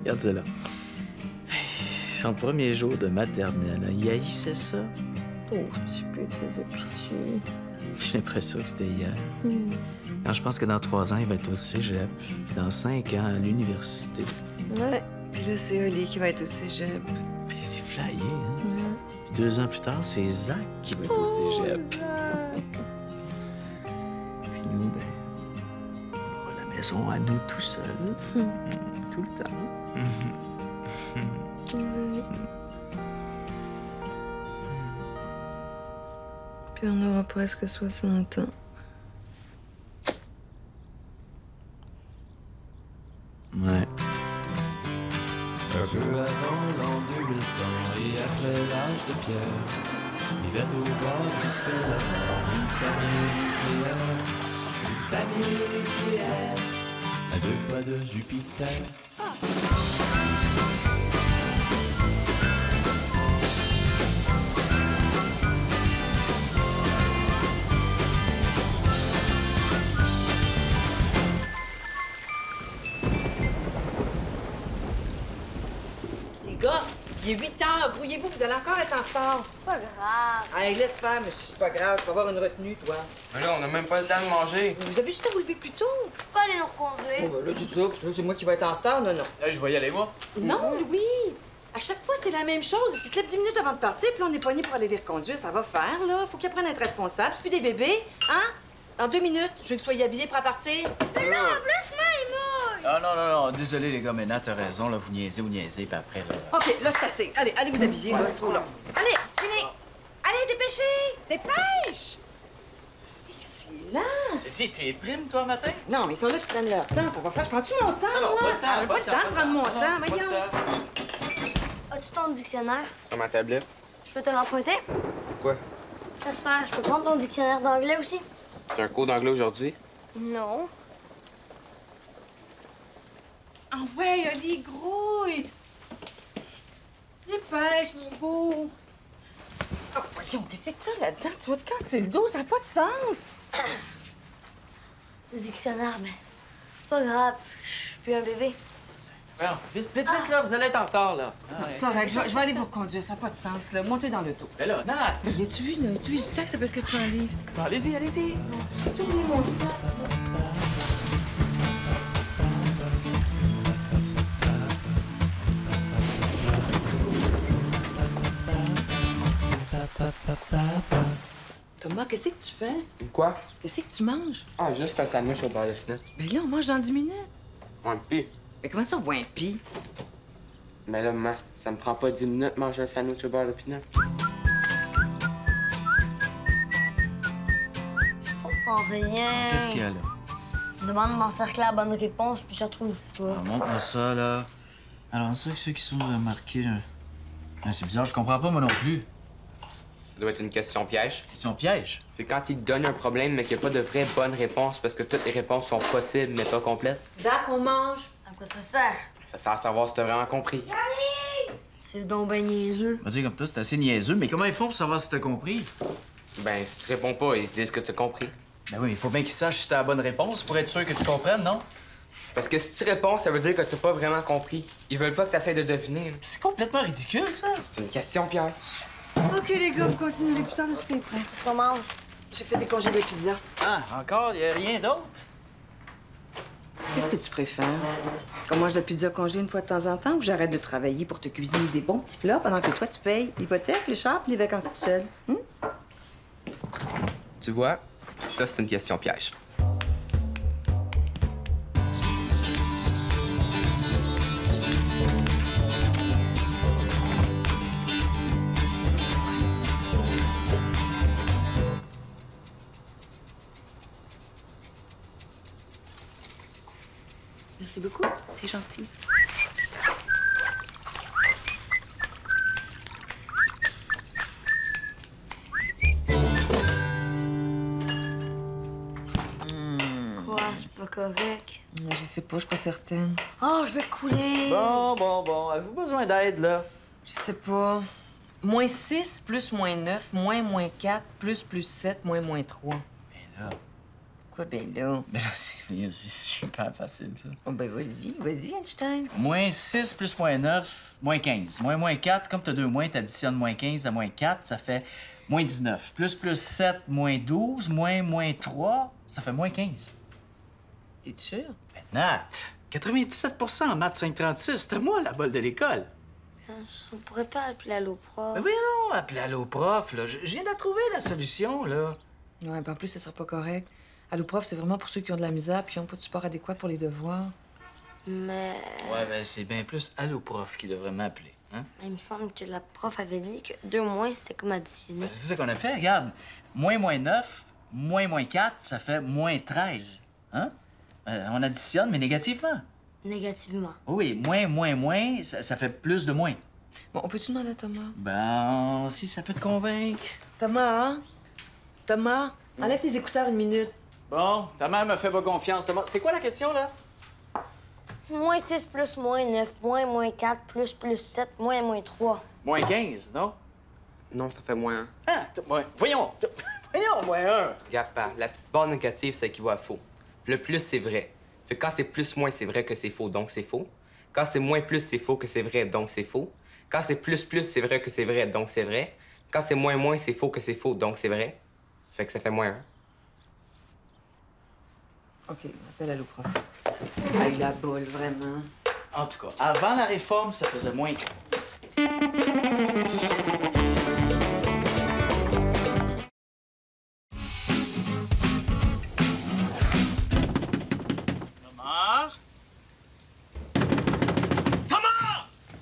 Regarde ça, là. Son premier jour de maternelle, hein, il haïssait ça. Oh, petit peu, il te faisait pitié. J'ai l'impression que c'était hier. Quand je pense que dans 3 ans, il va être au cégep. Puis dans 5 ans, à l'université. Ouais. Puis là, c'est Oli qui va être au cégep. Puis c'est flyé, hein? Puis 2 ans plus tard, c'est Zach qui va être au cégep. Zach. Puis nous, ben, on aura la maison à nous tout seuls. Tout le temps. Puis on aura presque 60 ans. Ouais. Un peu avant l'an 2100 et après l'âge de pierre, vivait au bord du Saint-Laurent une famille nucléaire, à 2 pas de Jupiter. Les gars, il est 8 heures. Brouillez-vous, vous allez encore être en retard. C'est pas grave. Allez, laisse faire, monsieur. C'est pas grave. Tu vas avoir une retenue, toi. Mais là, on n'a même pas le temps de manger. Vous avez juste à vous lever plus tôt. Tu peux pas aller nous reconduire. Oh, ben là, c'est ça. Puis là, c'est moi qui vais être en retard. Non, non. Je vais y aller, moi. Non, Louis. À chaque fois, c'est la même chose. Ils se lèvent 10 minutes avant de partir, puis là, on est poigné pour aller les reconduire. Ça va faire, là. Faut qu'ils apprennent à être responsables. C'est plus des bébés, hein? Dans 2 minutes, je veux que vous soyez habillés pour partir. Mais non, laisse-moi, il mouille. Ah non, désolé les gars, mais là, t'as raison, là, vous niaisez, puis après, là... OK, là, c'est assez. Allez, allez vous habiller, là, c'est trop long. Allez, c'est fini. Allez, dépêchez! Dépêche! Excellent! T'as dit, t'es prime, toi, matin? Non, mais ils sont là qui prennent leur temps. Ça va faire. Je prends-tu mon temps, Non, moi? pas le temps, Ah, pas le temps de prendre mon temps, voyons. As-tu ton dictionnaire? Sur ma tablette. Je peux te l'emprunter? Quoi? Laisse faire. Je peux prendre ton dictionnaire d'anglais aussi? T'as un cours d'anglais aujourd'hui? Non. Ah ouais, Oli, grouille! Dépêche, mon beau! Oh, voyons, qu'est-ce que t'as là-dedans? Tu vas te casser le dos, ça n'a pas de sens! Le dictionnaire, mais c'est pas grave. Je suis plus un bébé. Non, vite, là, vous allez être en retard, là. Non, c'est correct, je vais aller vous reconduire, ça n'a pas de sens, là. Montez dans l'auto. Mais là, Nat! As-tu vu, là? As-tu vu le sac? C'est parce que tu en livres. Bon, allez-y. J'ai oublié mon sac. Thomas, qu'est-ce que tu fais? Quoi? Qu'est-ce que tu manges? Ah, juste un sandwich au beurre de pinot. Ben là, on mange dans 10 minutes. Un pis. Mais comment ça, on boit un pis? Mais là, maman, ça me prend pas 10 minutes de manger un sandwich au beurre de pinot. Je comprends rien. Qu'est-ce qu'il y a, là? Je demande de m'encercler la bonne réponse, puis je la trouve pas. Alors, montre-moi ça, là. Alors, ça, ceux qui sont marqués, là... Ah, c'est bizarre, je comprends pas, moi non plus. Ça doit être une question piège. Question piège. C'est quand il te donne un problème, mais qu'il n'y a pas de vraie bonne réponse parce que toutes les réponses sont possibles, mais pas complètes. Zach, on mange. À quoi ça sert? Ça sert à savoir si t'as vraiment compris. C'est donc ben niaiseux. On va dire comme toi, c'est assez niaiseux, mais comment ils font pour savoir si t'as compris? Ben, si tu réponds pas, ils se disent que t'as compris. Ben oui, il faut bien qu'ils sachent si t'as la bonne réponse pour être sûr que tu comprennes, non? Parce que si tu réponds, ça veut dire que t'as pas vraiment compris. Ils veulent pas que t'essaies de deviner. là. C'est complètement ridicule, ça. C'est une question piège. OK, les gars, vous continuez plus tard, le souper est prêt. Qu'est-ce qu'on mange? J'ai fait des congés de pizza. Ah, encore? Y a rien d'autre? Qu'est-ce que tu préfères? Qu'on mange de la pizza congé une fois de temps en temps ou que j'arrête de travailler pour te cuisiner des bons petits plats pendant que toi, tu payes l'hypothèque, les charpes, les vacances tout seul? Tu vois, ça, c'est une question piège. Merci beaucoup, c'est gentil. Quoi? C'est pas correct. Je sais pas, je suis pas certaine. Oh, je vais couler. Bon. Avez-vous besoin d'aide, là? Je sais pas. Moins 6 plus moins 9, moins 4, plus 7, moins 3. Mais là... Quoi, ben là? Ben là, c'est super facile, ça. Oh, ben vas-y, Einstein. Moins 6 plus moins 9, moins 15. Moins 4, comme t'as 2 moins, t'additionnes moins 15 à moins 4, ça fait moins 19. Plus 7, moins 12, moins 3, ça fait moins 15. T'es sûr? Ben, Nat, 97 en maths 536, c'était moi la bolle de l'école. On pourrait pas appeler Allo Prof. Ben voyons, appelez Allo Prof, là. Je viens de trouver la solution, là. Ouais, en plus, ça sera pas correct. Allo Prof, c'est vraiment pour ceux qui ont de la misère puis qui n'ont pas de support adéquat pour les devoirs. Mais... Ouais, ben c'est bien plus Allo Prof qui devrait m'appeler, hein? Il me semble que la prof avait dit que 2 moins, c'était comme additionner. Ben, c'est ça qu'on a fait, regarde. Moins 9, moins 4, ça fait moins 13, hein? On additionne, mais négativement. Négativement. Oui, moins, ça fait plus de moins. Bon, on peut-tu demander à Thomas? Ben, si ça peut te convaincre. Thomas, hein? Thomas, enlève tes écouteurs une minute. Bon, ta mère me fait pas confiance. C'est quoi la question, là? Moins 6 plus moins 9, moins 4, plus 7, moins 3. Moins 15, non? Non, ça fait moins 1. Ah, voyons, moins 1. Regarde, la petite barre négative, ça équivaut à faux. Puis le plus, c'est vrai. Fait que quand c'est plus moins, c'est vrai que c'est faux, donc c'est faux. Quand c'est moins plus, c'est faux que c'est vrai, donc c'est faux. Quand c'est plus, c'est vrai que c'est vrai, donc c'est vrai. Quand c'est moins, c'est faux que c'est faux, donc c'est vrai. Fait que ça fait moins 1. OK, on appelle Allo Prof. Ah, il a bolle, vraiment. En tout cas, avant la réforme, ça faisait moins 15.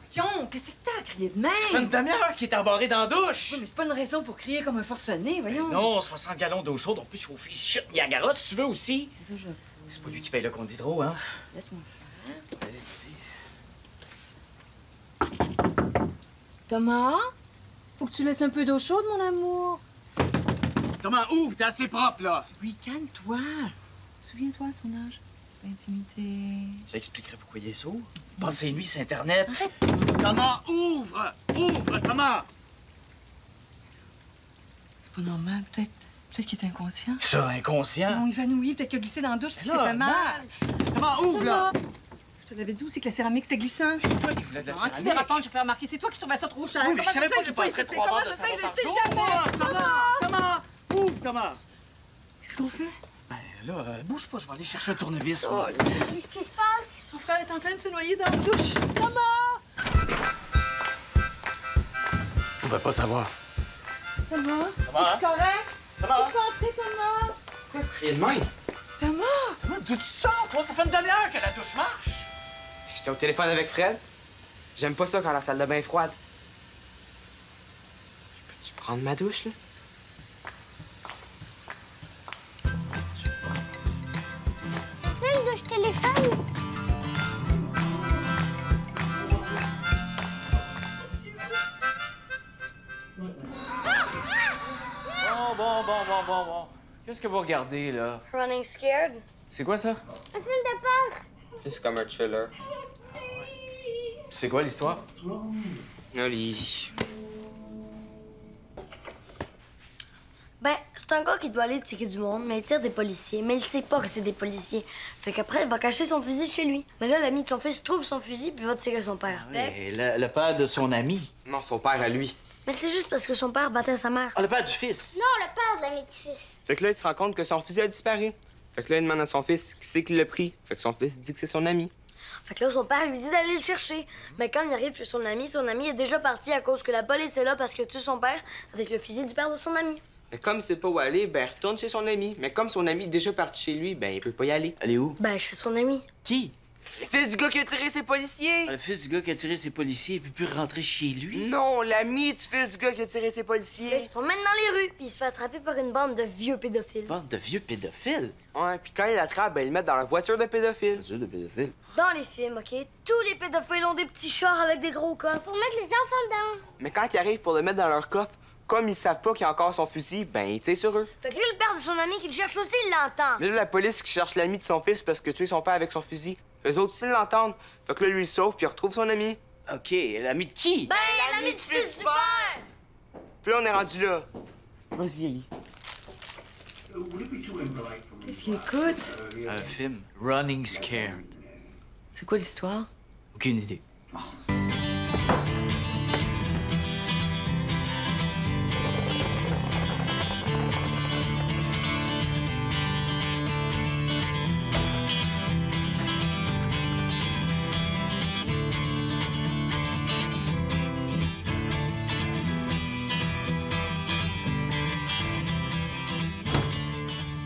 Tiens, qu'est-ce que t'as à crier de même? Ça fait une demi-heure qu'il est embarré dans la douche. Oui, mais c'est pas une raison pour crier comme un forcené, voyons. Non, 60 gallons d'eau chaude, on peut chauffer shit Niagara si tu veux aussi. Ça, j'avoue. C'est pas lui qui paye le compte d'hydro, hein? Laisse-moi faire. Thomas? Faut que tu laisses un peu d'eau chaude, mon amour. Thomas, ouvre, t'es assez propre, là. Oui, calme-toi. Souviens-toi son âge. L'intimité. Ça expliquerait pourquoi il est sourd. Passez-lui sur Internet. Thomas, ouvre! Ouvre, Thomas! C'est pas normal. Peut-être qu'il est inconscient. Ça, inconscient? Non, évanoui. Peut-être qu'il a glissé dans la douche puis Là, c'est fait mal. Thomas, ouvre, là! Je te l'avais dit aussi que la céramique, c'était glissant. C'est toi qui voulais de la céramique. Antidérapante, je fais remarquer. C'est toi qui trouvais ça trop cher. Oui, mais je savais pas que qu'il passerait 3 barres de savon par jour. Thomas! Thomas! Ouvre, Thomas! Qu'est-ce qu'on fait? Ben là, bouge pas, je vais aller chercher un tournevis. Oh, Qu'est-ce qui se passe? ton frère est en train de se noyer dans la douche. Thomas! Je pouvais pas savoir. Thomas? Thomas? Es-tu correct? Thomas? Qu'est-ce qu'on fait, Thomas? Pourquoi crier de même? Thomas! Thomas, d'où tu sors? Toi, ça fait une demi-heure que la douche marche. J'étais au téléphone avec Fred. J'aime pas ça quand la salle de bain est froide. Peux-tu prendre ma douche, là? C'est celle dont je téléphone? Bon. Qu'est-ce que vous regardez, là? Running Scared? C'est quoi ça? Un film de peur. Juste comme un thriller. C'est quoi l'histoire? Oli. Ben, c'est un gars qui doit aller tirer du monde, mais il tire des policiers. Mais il sait pas que c'est des policiers. Fait qu'après, il va cacher son fusil chez lui. Mais là, l'ami de son fils trouve son fusil puis va tirer son père. Et le père de son ami. Non, son père à lui. Mais c'est juste parce que son père battait sa mère. Ah, le père du fils. Non, le père de l'ami du fils. Fait que là, il se rend compte que son fusil a disparu. Fait que là, il demande à son fils qui c'est qui l'a pris. Fait que son fils dit que c'est son ami. Fait que là, son père lui dit d'aller le chercher. Mais quand il arrive chez son ami est déjà parti à cause que la police est là parce que tue son père avec le fusil du père de son ami. Mais comme il sait pas où aller, ben, il retourne chez son ami. Mais comme son ami est déjà parti chez lui, ben, il peut pas y aller. Elle est où? Ben, chez son ami. Qui? Le fils du gars qui a tiré ses policiers! Le fils du gars qui a tiré ses policiers, il peut plus rentrer chez lui? Non, l'ami du fils du gars qui a tiré ses Là, policiers. il se promène dans les rues, puis il se fait attraper par une bande de vieux pédophiles. Bande de vieux pédophiles. Ouais, puis quand il l'attrape, ben, ils le mettent dans la voiture de pédophile. Dieu de pédophiles. Dans les films, OK? Tous les pédophiles ont des petits chars avec des gros coffres. Pour mettre les enfants dedans. Mais quand ils arrivent pour le mettre dans leur coffre, comme ils savent pas qu'il y a encore son fusil, ben, ils tirent sur eux. Fait que là, le père de son ami qui le cherche aussi, il l'entend. Mais là, la police qui cherche l'ami de son fils parce que tué son père avec son fusil. Eux autres, ils l'entendent. Fait que là, lui, il sauve puis il retrouve son ami. OK, l'ami de qui? Ben, l'ami du fils du père! Puis là, on est rendu là. Vas-y, Ellie. Qu'est-ce qu'il écoute? Un film, Running Scared. C'est quoi l'histoire? Aucune idée.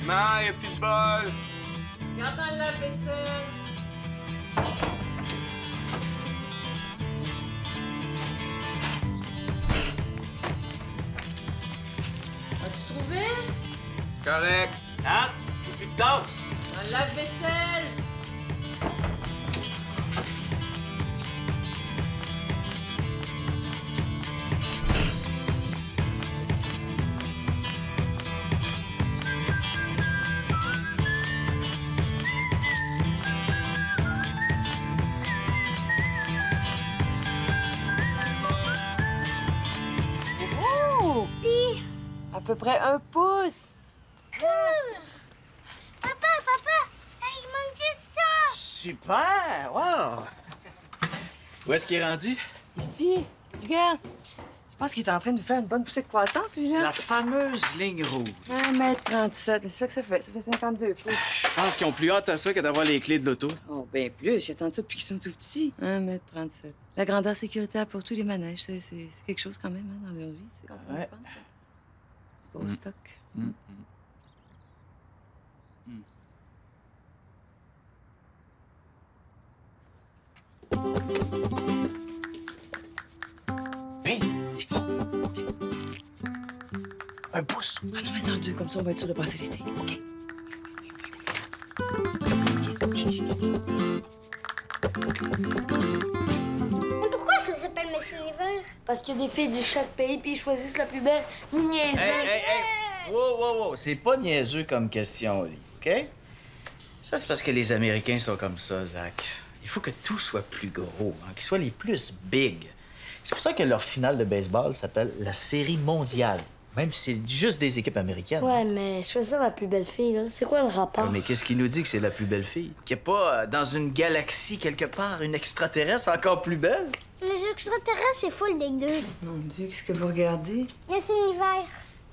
Non, y a plus de bol. Regarde dans le lave-vaisselle. As-tu trouvé? C'est correct. Hein? Y'a plus de place. Dans le lave-vaisselle. À peu près 1 pouce. Papa, il manque juste ça! Super! Wow! Où est-ce qu'il est rendu? Ici, regarde. Je pense qu'il est en train de nous faire une bonne poussée de croissance, lui, là. La fameuse ligne rouge. 1,37 m. C'est ça que ça fait. Ça fait 52 pouces. Je pense qu'ils ont plus hâte à ça que d'avoir les clés de l'auto. Oh, bien plus. J'attends ça depuis qu'ils sont tout petits. 1,37 m. La grandeur sécuritaire pour tous les manèges, c'est quelque chose quand même, hein, dans leur vie. C'est quand on y Ouais. pense. C'est gros stock. Hey, c'est bon. Un pouce. Ah non, mais en 2, comme ça, on va être sûr de passer l'été. OK. Mais pourquoi ça s'appelle Miss Univers? Parce qu'il y a des filles de chaque pays, puis ils choisissent la plus belle. Niaiseux. Hey! Wow! C'est pas niaiseux comme question, Oli, OK? Ça, c'est parce que les Américains sont comme ça, Zach. Il faut que tout soit plus gros, hein, qu'ils soient les plus big. C'est pour ça que leur finale de baseball s'appelle la Série mondiale. Même si c'est juste des équipes américaines. Ouais, mais choisir la plus belle fille, là, c'est quoi le rapport? Mais qu'est-ce qui nous dit que c'est la plus belle fille? Qu'il n'y a pas, dans une galaxie quelque part, une extraterrestre encore plus belle? Les extraterrestres, c'est full dégueu. Mon Dieu, qu'est-ce que vous regardez? Miss Univers.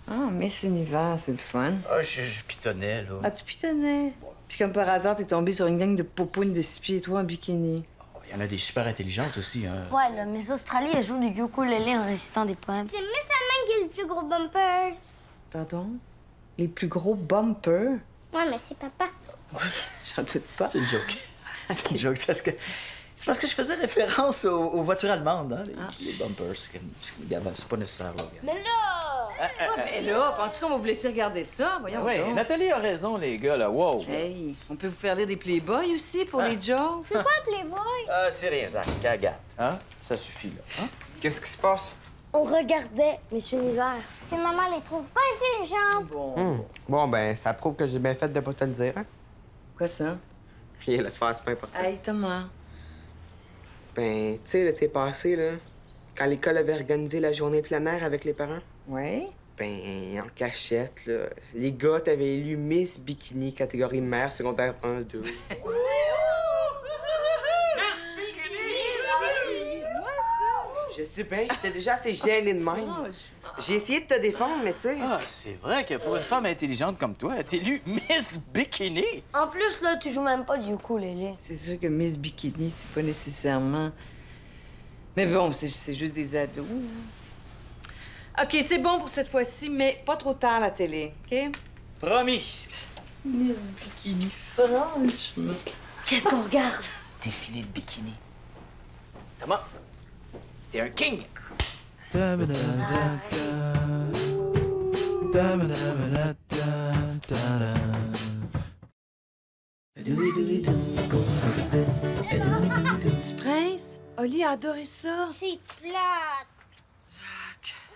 Ah, Miss Univers, c'est le fun. Ah, je pitonnais, là. Ah, tu pitonnais. Puis comme par hasard, t'es tombé sur une gang de popounes de 6 pieds 3 en bikini. Il y en a des super intelligentes aussi, hein. Ouais, là, Miss Australie, elle joue du ukulélé en récitant des poèmes. C'est Miss Amman qui a le plus gros bumper. Pardon? Les plus gros bumpers? Ouais, mais c'est papa. J'en doute pas. C'est une joke. C'est une joke. C'est parce que je faisais référence aux voitures allemandes, hein, les bumpers. C'est pas nécessaire, là. Mais là! Mais là, penses-tu qu'on va vous laisser regarder ça? Voyons Oui, donc. Nathalie a raison, les gars, là. Wow. Hey, on peut vous faire lire des Playboy aussi pour les jokes? C'est quoi le Playboy? C'est rien, Zach. Regarde, hein? Ça suffit, là. Hein? Qu'est-ce qui se passe? On regardait Miss Univers. Puis maman les trouve pas intelligentes. Bon. Bon, ben, ça prouve que j'ai bien fait de pas te le dire, hein? Quoi ça? Rien, laisse faire, c'est pas important. Hey, Thomas. Ben, tu sais, l'été passé, là, quand l'école avait organisé la journée plein air avec les parents, Ouais? ben, en cachette, là, les gars t'avaient élu Miss Bikini, catégorie mère, secondaire 1-2. Je sais bien, j'étais déjà assez gêné de même. J'ai essayé de te défendre, mais tu sais... Ah, c'est vrai que pour une femme intelligente comme toi, t'es élue Miss Bikini. En plus, là, tu joues même pas du ukulélé. C'est sûr que Miss Bikini, c'est pas nécessairement... Mais bon, c'est juste des ados. OK, c'est bon pour cette fois-ci, mais pas trop tard, la télé, OK? Promis. Miss Bikini, franchement. Qu'est-ce qu'on regarde? Défilé de bikini. Thomas, t'es un king. Petit prince, Oli a adoré ça. C'est plate.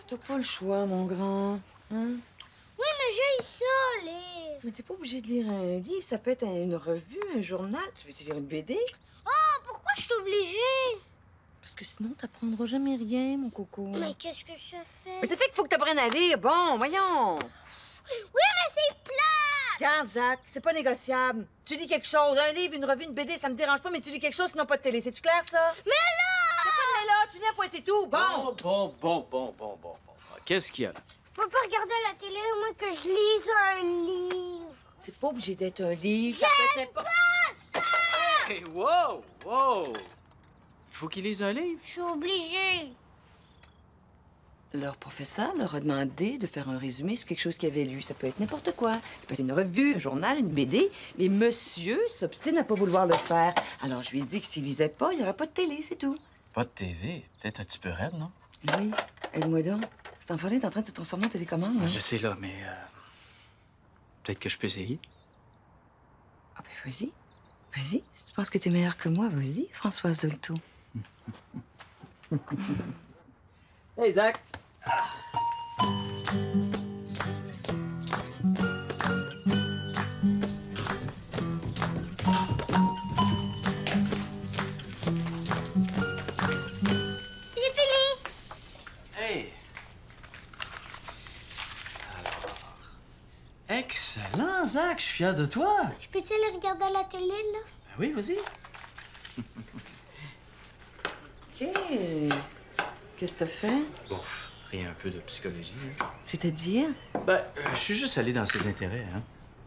T'as pas le choix, mon grand. Hein? Oui, mais j'ai ça, les. Mais t'es pas obligé de lire un livre. Ça peut être une revue, un journal. Tu veux te lire une BD? Oh, pourquoi je suis obligée? Parce que sinon, t'apprendras jamais rien, mon coco. Mais qu'est-ce que ça fait? Mais ça fait qu'il faut que t'apprennes à lire. Bon, voyons. Oui, mais c'est plate. Regarde, Zach, c'est pas négociable. Tu dis quelque chose, un livre, une revue, une BD, ça me dérange pas, mais tu dis quelque chose, sinon pas de télé. C'est-tu clair, ça? Mais là! Y'a pas de mais là, tu viens, point, c'est tout. Bon. Qu'est-ce qu'il y a? Je peux pas regarder la télé à moins que je lise un livre. C'est pas obligé d'être un livre. Ça peut être n'importe... Hey, wow! Faut qu'il lise un livre. Je suis obligée. Leur professeur leur a demandé de faire un résumé sur quelque chose qu'ils avaient lu. Ça peut être n'importe quoi. Ça peut être une revue, un journal, une BD. Mais monsieur s'obstine à pas vouloir le faire. Alors je lui ai dit que s'il lisait pas, il y aurait pas de télé, c'est tout. Pas de TV. Peut-être un petit peu raide, non? Oui, aide-moi donc. Cet enfant-là est en train de se transformer en télécommande. Hein? Je sais, là, mais... peut-être que je peux essayer. Ah ben vas-y. Vas-y. Si tu penses que t'es meilleure que moi, vas-y, Françoise Dolto. Hey, Zach! C'est fini. Hey! Alors... Excellent, Zach! Je suis fier de toi! Je peux-tu aller regarder à la télé, là? Ben oui, vas-y. OK. Qu'est-ce que t'as fait? Bon, rien, un peu de psychologie. Hein. C'est-à-dire? Ben, je suis juste allé dans ses intérêts, hein.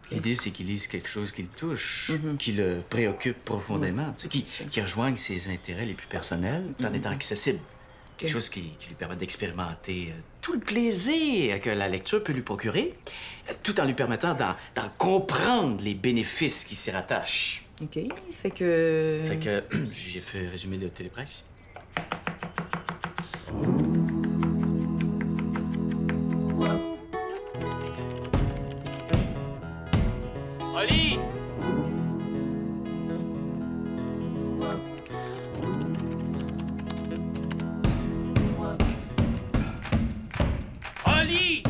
L'idée, c'est qu'il lise quelque chose qui le touche, qui le préoccupe profondément, tu sais, qui rejoigne ses intérêts les plus personnels, tout en étant accessible. Quelque chose qui lui permet d'expérimenter tout le plaisir que la lecture peut lui procurer, tout en lui permettant d'en comprendre les bénéfices qui s'y rattachent. OK. Fait que J'ai fait résumer le télépresse. Oli! Oli!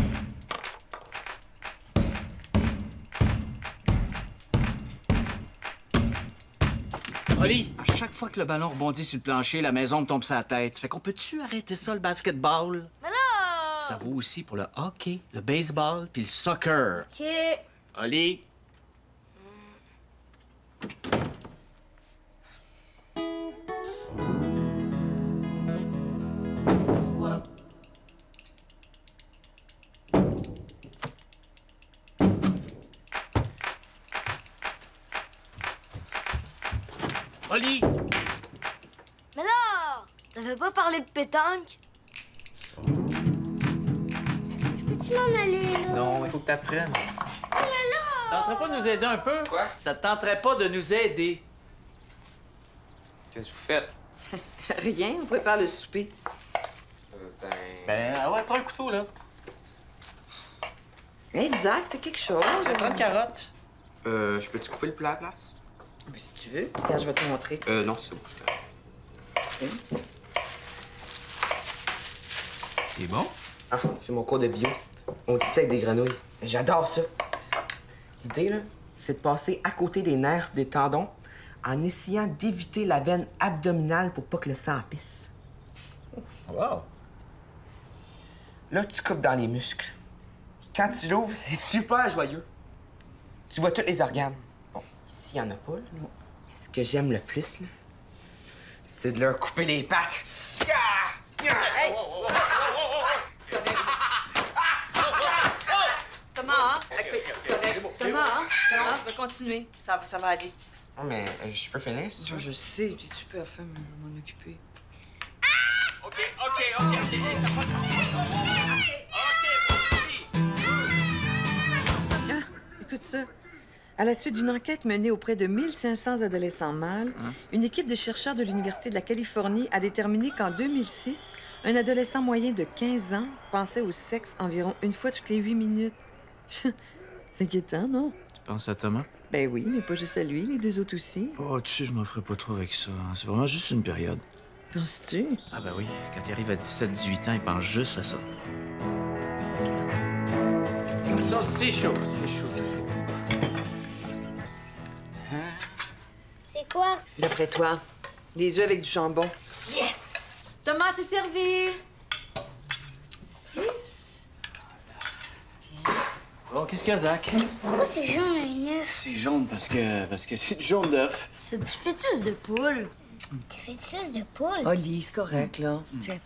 Oli, à chaque fois que le ballon rebondit sur le plancher, la maison me tombe sur la tête. Fait qu'on peut-tu arrêter ça, le basketball? Mais là! Ça vaut aussi pour le hockey, le baseball puis le soccer. OK. Oli? Oli! Mais là! T'avais pas parlé de pétanque? Peux-tu m'en aller, là? Non, il faut que t'apprennes. Tenterais pas de nous aider un peu? Quoi? Ça te tenterait pas de nous aider? Qu'est-ce que vous faites? rien, on prépare le souper. Ben, ouais, prends un couteau, là. Hey, Zach, fais quelque chose. Ça prend une carotte. Je peux-tu couper le plat à la place? Mais si tu veux, regarde, je vais te montrer. Non, c'est bon, je te... C'est bon? Ah, c'est mon cours de bio. On dissèque des grenouilles. J'adore ça. L'idée, là, c'est de passer à côté des nerfs, des tendons, en essayant d'éviter la veine abdominale pour pas que le sang pisse. Wow. Là, tu coupes dans les muscles. Quand tu l'ouvres, c'est super joyeux. Tu vois tous les organes. Bon, ici, il y en a pas, là. Mais ce que j'aime le plus, là, c'est de leur couper les pattes. Hey! Thomas, hein? C'est correct. Thomas, hein? Thomas, va continuer. Ça va aller. Oh, mais je peux finir, si tu veux? Je sais, j'ai super faim, mais je vais m'en occuper. OK, ça va... Ah, écoute ça. À la suite d'une enquête menée auprès de 1500 adolescents mâles, une équipe de chercheurs de l'Université de la Californie a déterminé qu'en 2006, un adolescent moyen de 15 ans pensait au sexe environ une fois toutes les 8 minutes. C'est inquiétant, non? Tu penses à Thomas? Ben oui, mais pas juste à lui, les deux autres aussi. Oh, tu sais, je m'en ferai pas trop avec ça. Hein. C'est vraiment juste une période. Penses-tu? Ah ben oui, quand il arrive à 17-18 ans, il pense juste à ça. Ça, c'est chaud. C'est chaud, c'est chaud. C'est quoi? D'après toi, des œufs avec du jambon. Yes! Thomas, c'est servi! Merci. Tiens. Bon, qu'est-ce qu'il y a, Zach? Pourquoi c'est jaune, un œuf? C'est jaune parce que c'est du jaune d'œuf. C'est du fœtus de poule. Du fœtus de poule? Oli, c'est correct, là. Tiens.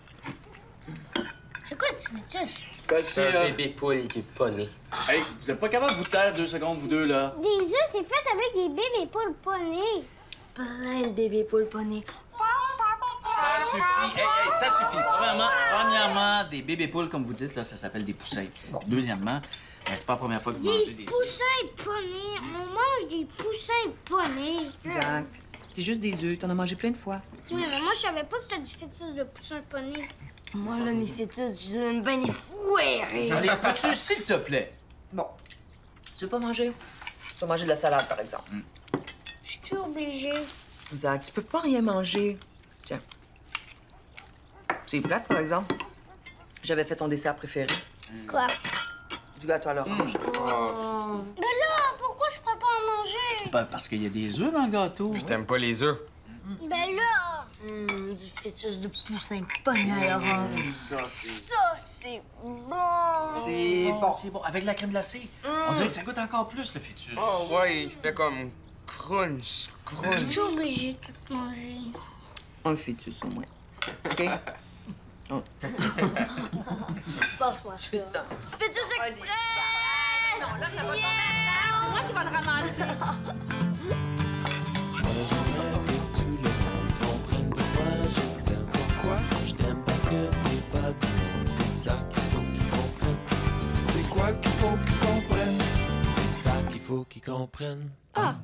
C'est quoi du fœtus? Ben, C'est un bébé poule qui est pas né. Hey, vous êtes pas capable de vous taire 2 secondes, vous deux, là? Des œufs, c'est fait avec des bébés poules pas nés. Plein de bébés poules pas nés. Ça suffit. Hey, ça suffit. Premièrement, des bébés poules, comme vous dites, là, ça s'appelle des poussins. Deuxièmement, c'est pas la première fois que vous mangez Des des... poussins pas nés. On mange des poussins pas nés. Jack, c'est juste des œufs. T'en as mangé plein de fois. Oui, mais moi, je savais pas que c'était du fœtus de poussin pas nés. Moi, là, mes fœtus, je les aime bien les fouetter. Allez, peux-tu, s'il te plaît? Bon. Tu veux pas manger? Tu vas manger de la salade, par exemple. Je suis obligée. Zach, tu peux pas rien manger. Tiens. C'est plate, par exemple. J'avais fait ton dessert préféré. Quoi? Du gâteau à l'orange. Oh. Ben là, pourquoi je pourrais pas en manger? Ben, parce qu'il y a des œufs dans le gâteau. Puis t'aimes pas les œufs. Ben là! Du fœtus de poussin pogné à l'orange. Ça, c'est bon! C'est bon. C'est bon. Avec la crème glacée. On dirait que ça goûte encore plus, le fœtus. Oh ouais, il fait comme crunch, Je crunch. suis obligée de tout manger. Un fœtus, au moins. OK? Passe-moi C'est ça. ça. Fœtus express! Non, là, ça va tomber. C'est moi qui va le ramasser. Tout le monde comprenne pourquoi je t'aime. Pourquoi je t'aime? Parce que t'es pas du monde. C'est ça qu'il faut qu'ils comprennent. C'est quoi qu'il faut qu'ils comprennent? C'est ça qu'il faut qu'ils comprennent. Ah!